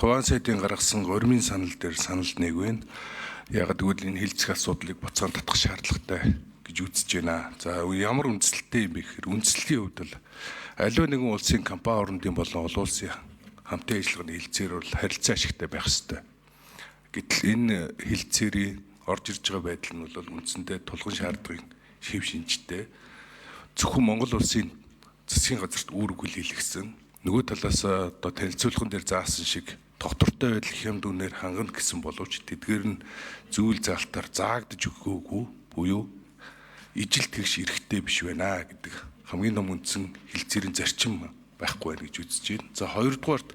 Туван сайдын гаргасан гормын санал дээр санал нэгвэн. Яг тэгвэл энэ хилцэх асуудлыг буцаан татах шаардлагатай гэж үзэж байна. За ямар үндэслэлтэй юм бэ гэхээр үндэслэлийн хувьд бол аливаа нэгэн улсын компани орнуудын болон олон улсын хамтын ажиллагааны хилцээр бол харилцаа ашигтай байх ёстой. Гэтэл энэ хилцээрийн орж ирж байгаа байдал нь бол үндсэндээ тулгын шаардлагын шив шинжтэй. Зөвхөн Монгол улсын засгийн газарт үүрэг хүлээлгсэн. Нөгөө талаас одоо танилцуулган дээр заасан шиг доктортой байдал хямд үнээр хангана гэсэн боловч тэдгээр нь зүйл залтаар заагдж өгөөгүй буюу ижил тэгш эрэхтэй биш байна гэдэг хамгийн том үндсэн хилцээрийн зарчим байхгүй байна гэж үзэж байна. За хоёрдугаарт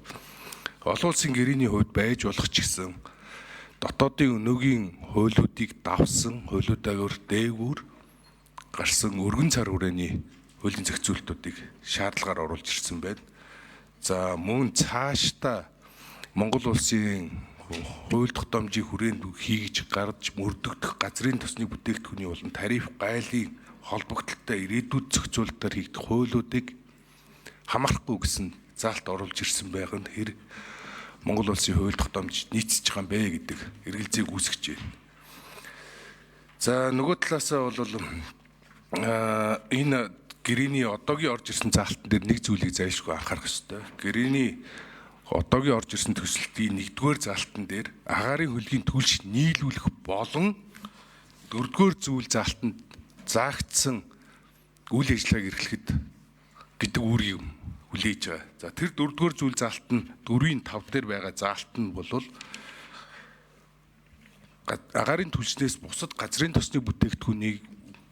олон улсын гэрээний хувьд байж болох ч гэсэн дотоодын өнөөгийн хуулиудыг давсан, хуулиудаар дээгүүр гарсан өргөн цар хүрээний хуулийн зохицуултуудыг шаардлагаар оруулж ирсэн байна. За мөн цаашдаа Монгол улсын хууль тогтоомжийн хүрээнд хийж гарч мөрдөгдөх газрын тосны бүтээгдэхүүний болон тариф гайлын холбогдлолтой ирээдүйд зохицуулалтаар хийгдэх хуулиудыг хамаарахгүй гэсэн заалт оруулж ирсэн байгаа нь хэр Монгол улсын хууль тогтоомж нийцэж байгаа юм бэ гэдэг эргэлзээг үүсгэж байна. За нөгөө талаасаа бол энэ гэрээний одоогийн орж ирсэн заалтан дээр нэг зүйлийг зайлшгүй анхаарах ёстой. Гэрээний одоогийн орж ирсэн төсөлтийн 1-р заалтан дээр агаарын хөлгийн түлш нийлүүлэх болон 4-р зүйл заалтанд заагдсан үйл ажиллагааг эрхлэхэд гэдэг үүргийг хүлээж байгаа. За тэр 4-р зүйл заалт нь 4-ийн 5 дээр байгаа заалт нь бол агаарын түлшнээс бусад газрын тосны бүтээгдэхүүнийг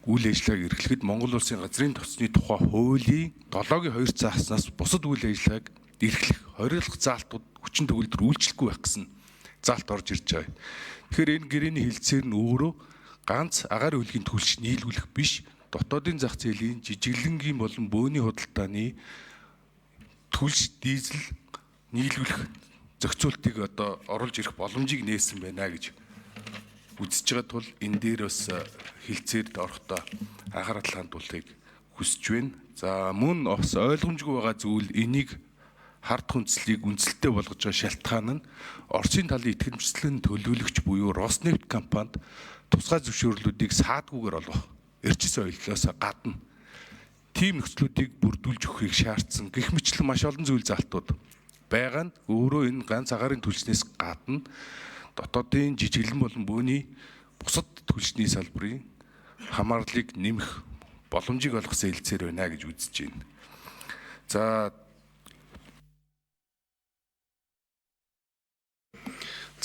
үйл ажиллагааг эрхлэхэд Монгол улсын газрын тосны тухай хуулийн 7-гийн 2 зааснаас бусад үйл ажиллагааг эрхлэх хориглох заалтууд хүчин төгөлдөр үйлчлэхгүй байх гэсэн заалт орж ирж байгаа. Тэгэхээр энэ гэрээний хилцээр нь өөрөө ганц агаар хөлгийн түлш нийлүүлэх биш, дотоодын зах зээлийн жижиглэнгийн болон бөөний худалдааны түлш дизель нийлүүлэх зохицуултыг одоо оруулж ирэх боломжийг нээсэн байна гэж үзэж байгаа тул энэ дээр бас хилцээрд орохдоо анхаарал хандуулахыг хүсэж байна. За мөн бас ойлгомжгүй байгаа зүйл энийг хард хүнслийг үнэлэлтэд болгож байгаа шалтгаан нь Оросын талын итгэмжлэн төлөөлөгч буюу Роснефть компанид тусгай зөвшөөрлүүдийг саадгүйгээр олгох эрчим соёлоос гадна тийм нөхцлүүдийг бүрдүүлж өгөхийг шаардсан гэх мэтлэн маш олон зүйл залтууд байгаа нь өөрөө энэ ганц агаарын түлшнээс гадна дотоодын жижиглэн болон бөөний бусад түлшний салбарын хамаарлыг нэмэх боломжийг олгосон хэлцээр байна гэж үзэж байна.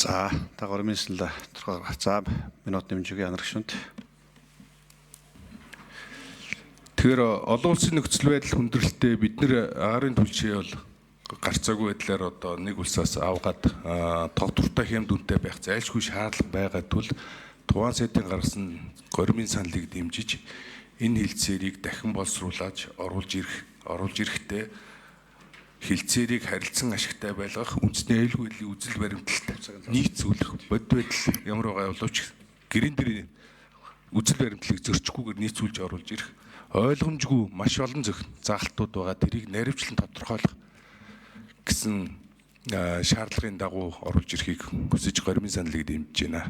За дагавар мэдээлэл тодорхой. За минут нэмжиг янарагшунд. Тэгэхээр олон улсын нөхцөл байдал хүндрэлтэй бид нэр агаарын түлшээ бол гарцаагүй байдлаар одоо нэг улсаас авгаад тогтвортой хямд үнэтэй байх зайлшгүй шаардлага байгаа тул Туван сайдын гаргасан гормын саналыг дэмжиж энэ хилцээрийг дахин боловсруулж оруулж ирэхдээ хилцээрийг харилцан ашигтай байлгах үндэсний аюулгүй байдлын үзэл баримталд нийцүүлэх бод байдал ямар байгаа боловч гэрэн дээр үзэл баримтлалыг зөрчихгүйгээр нийцүүлж оруулж ирэх ойлгомжгүй маш олон заалтууд байгаа. Тэрийг наривчлан тодорхойлох гэсэн шаардлагын дагуу оруулж ирэхийг хүсэж гормын саналыг дэмжиж байна.